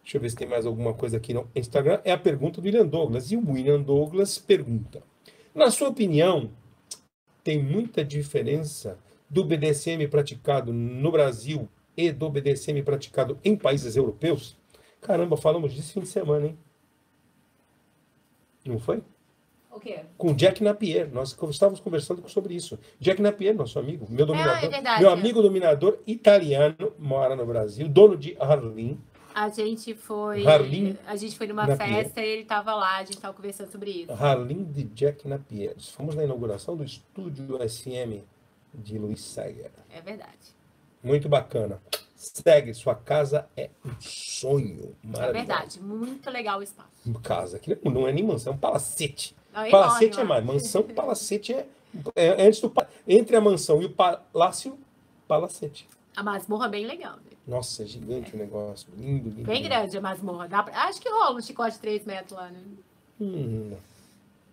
Deixa eu ver se tem mais alguma coisa aqui no Instagram. É a pergunta do William Douglas. E o William Douglas pergunta: na sua opinião, tem muita diferença do BDSM praticado no Brasil e do BDSM praticado em países europeus? Caramba, falamos disso fim de semana, hein? Não foi? O quê? Com Jack Napier. Nós estávamos conversando sobre isso. Jack Napier, nosso amigo, meu dominador. É verdade. Meu amigo dominador italiano, mora no Brasil, dono de Harlem. A gente foi numa Napier. festa e ele estava lá, a gente estava conversando sobre isso. Harlem de Jack Napier. Fomos na inauguração do estúdio SM de Luiz Seger. É verdade. Muito bacana. Segue, sua casa é um sonho. É verdade, muito legal o espaço. Casa, que não é nem mansão, é um palacete. Não, Palacete enorme, é mais. Mansão, palacete é antes do entre a mansão e o palácio, palacete. A masmorra é bem legal, né? Nossa, é gigante o negócio. Lindo, lindo. Bem grande a masmorra. Acho que rola um chicote de 3 metros lá, né?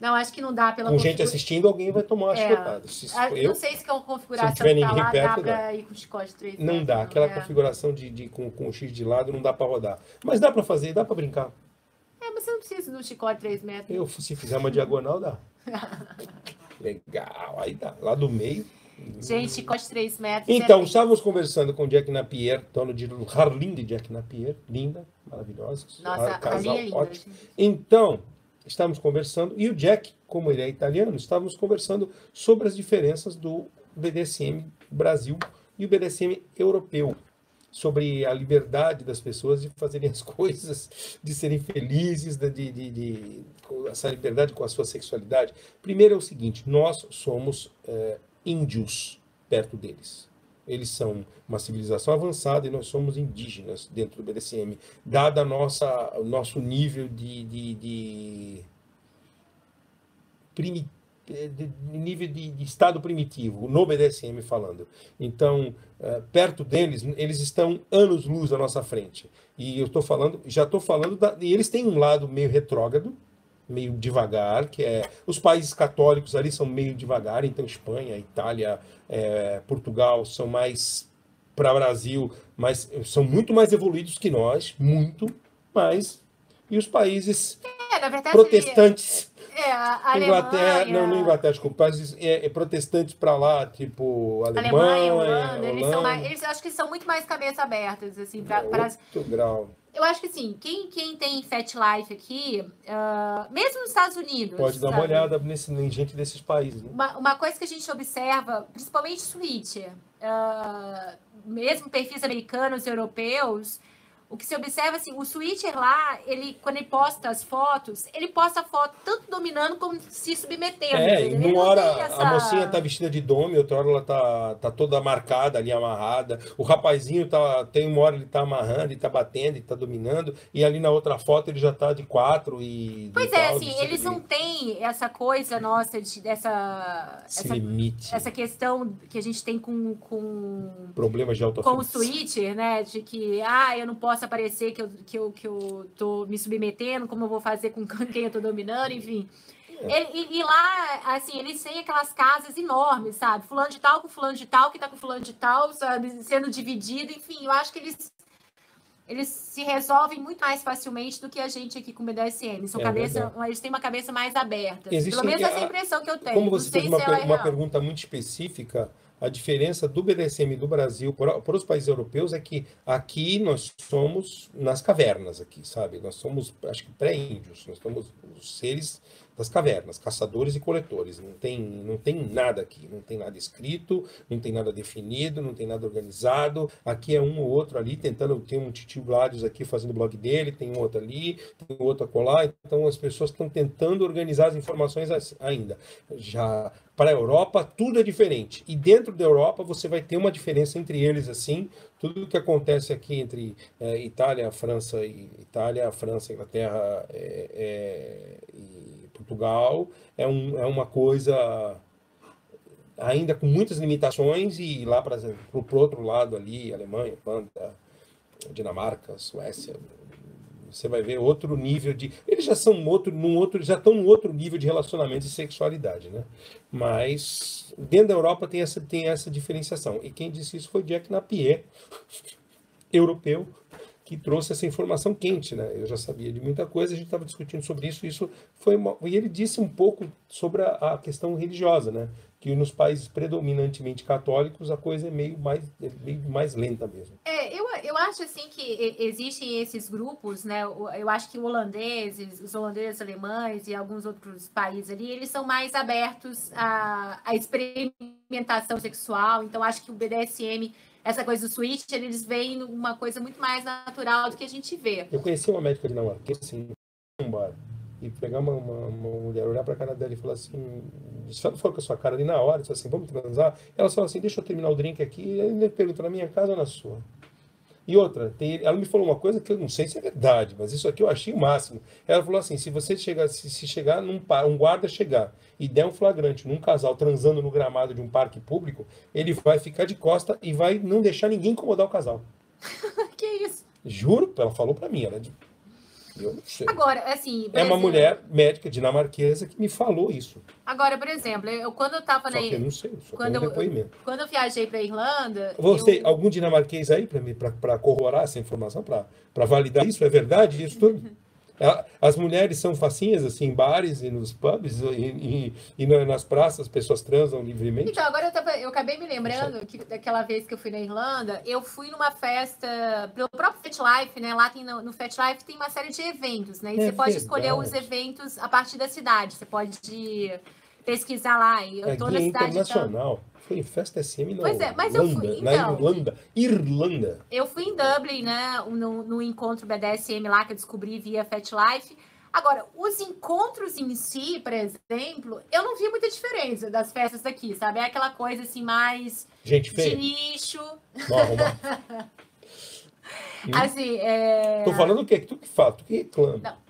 Não, acho que não dá pela Com gente assistindo, alguém vai tomar uma chicotada. Não sei se com a configuração que tá lá perto, dá pra ir com chicote de 3 metros. Não dá. Aquela configuração com o X de lado não dá pra rodar. Mas dá pra fazer, dá pra brincar. Mas você não precisa de um chicote de 3 metros. Se fizer uma diagonal, dá. Legal, aí dá. Lá do meio. Gente, chicote de 3 metros. Então, estávamos conversando com Jack Napier, dono de Harlem de Jack Napier. Linda, maravilhosa. Nossa, casal é linda, ótimo. Então, estávamos conversando, e o Jack, como ele é italiano, estávamos conversando sobre as diferenças do BDSM Brasil e o BDSM europeu. Sobre a liberdade das pessoas de fazerem as coisas, de serem felizes, essa liberdade com a sua sexualidade. Primeiro é o seguinte, nós somos índios perto deles. Eles são uma civilização avançada e nós somos indígenas dentro do BDSM, dada o nosso nível de estado primitivo, no BDSM falando. Então, perto deles, eles estão anos-luz à nossa frente. E já estou falando, e eles têm um lado meio retrógrado, meio devagar, que é os países católicos ali são meio devagar, então Espanha, Itália, Portugal são mais para o Brasil, mas são muito mais evoluídos que nós, muito mais. E os países na verdade, protestantes, a Inglaterra, Alemanha, não Inglaterra, desculpa, países protestantes para lá, tipo Alemanha, Holanda, eles acho que são muito mais cabeça abertas, assim, para outro grau. Eu acho que sim, quem tem Fat Life aqui, mesmo nos Estados Unidos... Pode dar uma olhada em gente desses países. Né? Uma coisa que a gente observa, principalmente Switch, mesmo perfis americanos e europeus, o que se observa, assim, o switcher lá, quando ele posta as fotos, ele posta a foto tanto dominando como se submetendo. E numa hora a mocinha tá vestida de dome, outra hora ela tá toda marcada ali, amarrada. O rapazinho tem uma hora ele tá amarrando, ele tá batendo, ele tá dominando, e ali na outra foto ele já tá de 4 e... Pois é, assim, eles não têm essa coisa nossa, essa questão que a gente tem com problemas de autoafirmação. Com o switcher, né, de que, eu não posso aparecer que eu tô me submetendo, como eu vou fazer com quem eu tô dominando, enfim. E lá, assim, eles têm aquelas casas enormes, sabe? Fulano de tal com fulano de tal, que tá com fulano de tal, sabe? Sendo dividido, enfim, eu acho que eles se resolvem muito mais facilmente do que a gente aqui com o BDSM. Eles têm uma cabeça mais aberta. Pelo menos essa impressão que eu tenho. Como você fez uma pergunta muito específica, a diferença do BDSM do Brasil para os países europeus é que aqui nós somos nas cavernas, aqui, sabe? Nós somos, acho que pré-índios, nós somos os seres das cavernas, caçadores e coletores. Não tem nada aqui, não tem nada escrito, não tem nada definido, não tem nada organizado. Aqui é um ou outro ali tentando, tem um Titio Gladius aqui fazendo o blog dele, tem um outro ali, tem um outro acolá. Então as pessoas estão tentando organizar as informações ainda. Já para a Europa, tudo é diferente. E dentro da Europa, você vai ter uma diferença entre eles, assim. Tudo que acontece aqui entre Itália, França, Inglaterra e Portugal é uma coisa ainda com muitas limitações, e lá para o outro lado ali, Alemanha, Holanda, Dinamarca, Suécia, você vai ver outro nível de... Eles já são já estão num outro nível de relacionamento e sexualidade, né? Mas dentro da Europa tem essa diferenciação. E quem disse isso foi Jack Napier, europeu, que trouxe essa informação quente, né? Eu já sabia de muita coisa, a gente estava discutindo sobre isso, e ele disse um pouco sobre a questão religiosa, né? Que nos países predominantemente católicos a coisa é meio mais lenta mesmo. Eu acho assim que existem esses grupos, né? Eu acho que os holandeses, alemães e alguns outros países ali, eles são mais abertos à experimentação sexual. Então, acho que o BDSM, essa coisa do switch, eles veem uma coisa muito mais natural do que a gente vê. Eu conheci uma médica dinamarquesa, assim, num bar, e pegar uma mulher, olhar pra cara dela e falar assim, só falou com a sua cara ali na hora, disse assim, vamos transar? Ela falou assim, deixa eu terminar o drink aqui, e ele pergunta, na minha casa ou na sua? E outra, ela me falou uma coisa que eu não sei se é verdade, mas isso aqui eu achei o máximo. Ela falou assim, se você chegar, se chegar um guarda chegar e der um flagrante num casal transando no gramado de um parque público, ele vai ficar de costa e vai não deixar ninguém incomodar o casal. Que isso? Juro, ela falou pra mim, eu não sei. Agora, assim, É uma mulher médica dinamarquesa que me falou isso. Agora, por exemplo, quando eu tava Só que eu não sei, só quando tem um depoimento. Quando eu viajei para Irlanda, Algum dinamarquês aí para corroborar essa informação, para validar isso? É verdade isso tudo? As mulheres são facinhas assim em bares e nos pubs e nas praças as pessoas transam livremente? Então, agora eu acabei me lembrando que daquela vez que eu fui na Irlanda, eu fui numa festa pelo próprio FetLife, né? Lá no FetLife tem uma série de eventos, né? E você pode escolher os eventos a partir da cidade. Você pode pesquisar lá. E eu tô na cidade internacional. Foi em Festa SM na Pois é, mas Irlanda, eu fui, na Irlanda. Eu fui em Dublin, né? No encontro BDSM lá que eu descobri via FetLife. Agora, os encontros em si, por exemplo, eu não vi muita diferença das festas daqui, sabe? É aquela coisa assim mais gente feia. De nicho. Não, assim, Tô falando o quê? Tu que fala, tu que reclama. Não.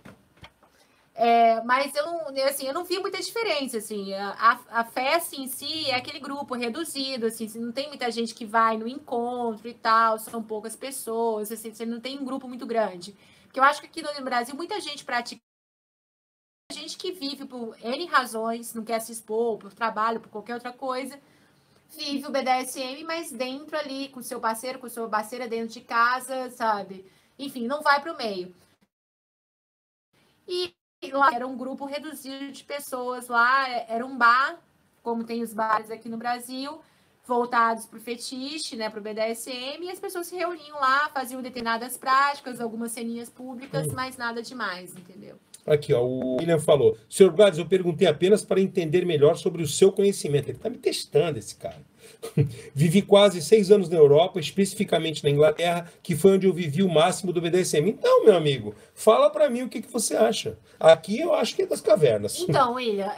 Mas eu não vi muita diferença, assim, a festa em si é aquele grupo reduzido, assim, não tem muita gente que vai no encontro e tal, são poucas pessoas, assim, você não tem um grupo muito grande. Porque eu acho que aqui no Brasil muita gente pratica, gente que vive por N razões, não quer se expor, por trabalho, por qualquer outra coisa, vive o BDSM, mas dentro ali, com seu parceiro, com sua parceira dentro de casa, sabe? Enfim, não vai pro meio. E lá era um grupo reduzido de pessoas lá, era um bar, como tem os bares aqui no Brasil, voltados para o fetiche, né, para o BDSM, e as pessoas se reuniam lá, faziam determinadas práticas, algumas ceninhas públicas, mas nada demais, entendeu? Aqui, ó, o William falou, Sr. Gladys, eu perguntei apenas para entender melhor sobre o seu conhecimento. Ele está me testando, esse cara. Vivi quase 6 anos na Europa, especificamente na Inglaterra, que foi onde eu vivi o máximo do BDSM. Então, meu amigo, fala para mim o que você acha. Aqui eu acho que é das cavernas. Então, William,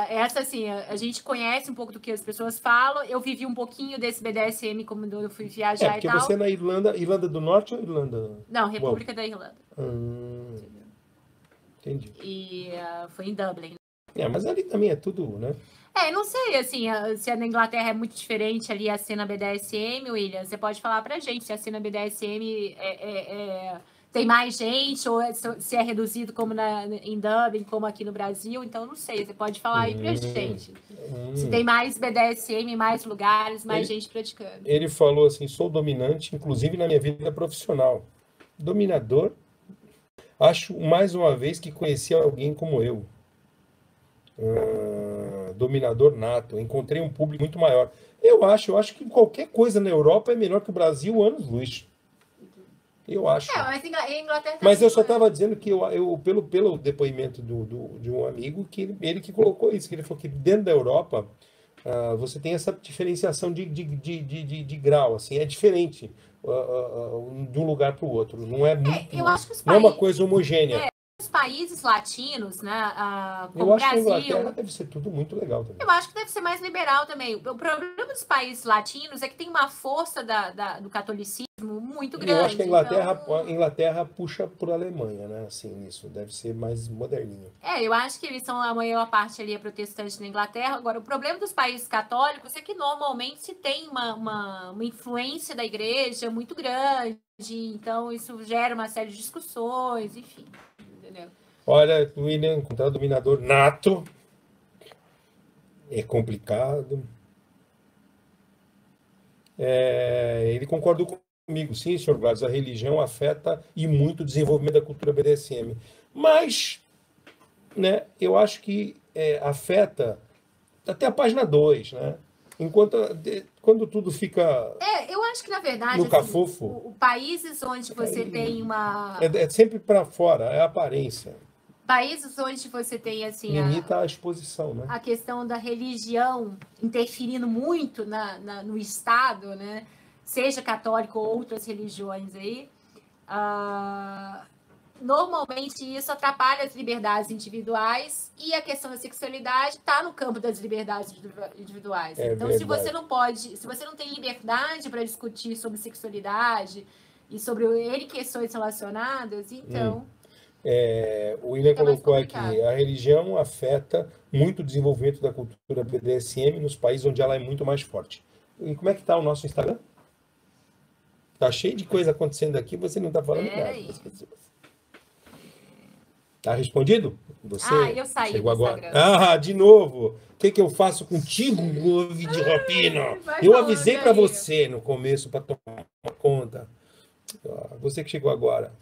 essa assim, a gente conhece um pouco do que as pessoas falam. Eu vivi um pouquinho desse BDSM como eu fui viajar e tal. Porque você é na Irlanda do Norte ou Irlanda? Não, República da Irlanda. Entendi. E foi em Dublin. Mas ali também é tudo, né? Não sei, assim, se na Inglaterra é muito diferente ali a cena BDSM, William, você pode falar pra gente se a cena BDSM tem mais gente, ou se é reduzido como em Dublin, como aqui no Brasil, então não sei, você pode falar aí pra gente. Se tem mais BDSM, mais lugares, mais gente praticando. Ele falou assim, sou dominante, inclusive na minha vida profissional. Dominador? Acho, mais uma vez, que conheci alguém como eu. Dominador nato. Encontrei um público muito maior. Eu acho que qualquer coisa na Europa é melhor que o Brasil, anos-luz. Eu acho. Mas em Inglaterra... Mas eu só estava dizendo que pelo depoimento de um amigo, que ele que colocou isso, que ele falou que dentro da Europa você tem essa diferenciação de grau, assim, é diferente de um lugar para o outro. Não é muito, eu acho que não é uma coisa homogênea. Os países latinos, né, como eu acho Brasil, que a Inglaterra deve ser tudo muito legal também. Eu acho que deve ser mais liberal também. O problema dos países latinos é que tem uma força do catolicismo muito grande. Eu acho que a Inglaterra puxa por Alemanha, né? Assim, isso deve ser mais moderninho. Eu acho que eles são a maior parte ali protestante na Inglaterra. Agora, o problema dos países católicos é que normalmente se tem uma influência da igreja muito grande, então isso gera uma série de discussões, enfim. Entendeu? Olha, William, encontrar dominador nato é complicado. Ele concordou comigo, sim, senhor Gladys, a religião afeta e muito o desenvolvimento da cultura BDSM. Mas, né, eu acho que afeta até a página 2, né? Quando tudo fica Eu acho que, na verdade, no assim, cafofo, países onde você tem uma... é sempre para fora, é a aparência. Países onde você tem, assim, Limita a exposição, né? a questão da religião interferindo muito no Estado, né? Seja católico ou outras religiões aí, normalmente isso atrapalha as liberdades individuais e a questão da sexualidade está no campo das liberdades individuais. Então, verdade. se você não tem liberdade para discutir sobre sexualidade e sobre questões relacionadas, então... o William colocou aqui, a religião afeta muito o desenvolvimento da cultura BDSM nos países onde ela é muito mais forte. E como é que está o nosso Instagram? Tá cheio de coisa acontecendo aqui, você não está falando nada das pessoas. Tá respondido? Você eu saí chegou do agora. Instagram. De novo. O que eu faço contigo, de Rapino? Eu avisei para você no começo para tomar conta. Você que chegou agora,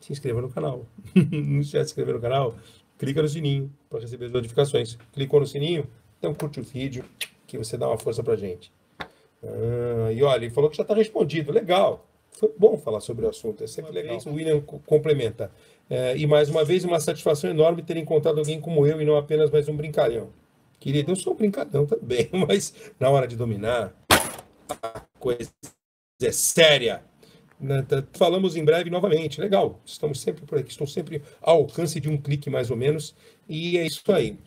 se inscreva no canal. Não se inscrever no canal, clica no sininho para receber as notificações. Clicou no sininho? Então curte o vídeo que você dá uma força pra gente. E olha, ele falou que já está respondido. Legal. Foi bom falar sobre o assunto. É sempre legal. O William complementa. E mais uma vez, uma satisfação enorme ter encontrado alguém como eu e não apenas mais um brincalhão. Querido, eu sou um brincalhão também, mas na hora de dominar, a coisa é séria. Falamos em breve novamente. Legal. Estamos sempre por aqui. Estou sempre ao alcance de um clique, mais ou menos. E é isso aí.